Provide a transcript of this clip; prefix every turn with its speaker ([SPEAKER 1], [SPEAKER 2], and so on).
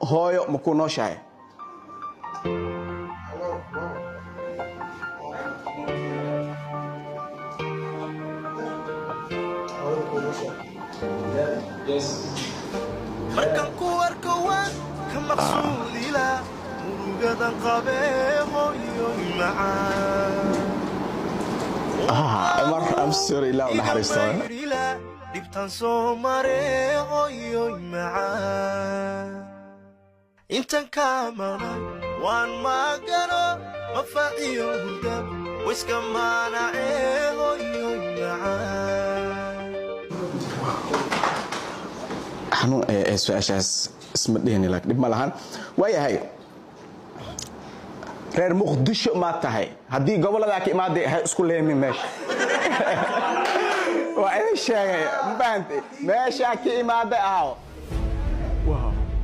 [SPEAKER 1] hooyo ma ku nooshahay
[SPEAKER 2] markan ku arko waan ka maqsuudila murugadan qabee hooyo macaan
[SPEAKER 1] Omar, I'm sorry, لا نحرسته.
[SPEAKER 2] دبتان سومري هوي معان انتن كامانا وان ما قرا مفاعيو هدب ويسكمانا هوي معان
[SPEAKER 1] حنو سؤاشاس اسم دهني لك دب مالهان ويا هاي reer muqdisho ma tahay hadii gobolada ka imaade isku leeyahay meesha waa ay sheegay baante meesha ka imaade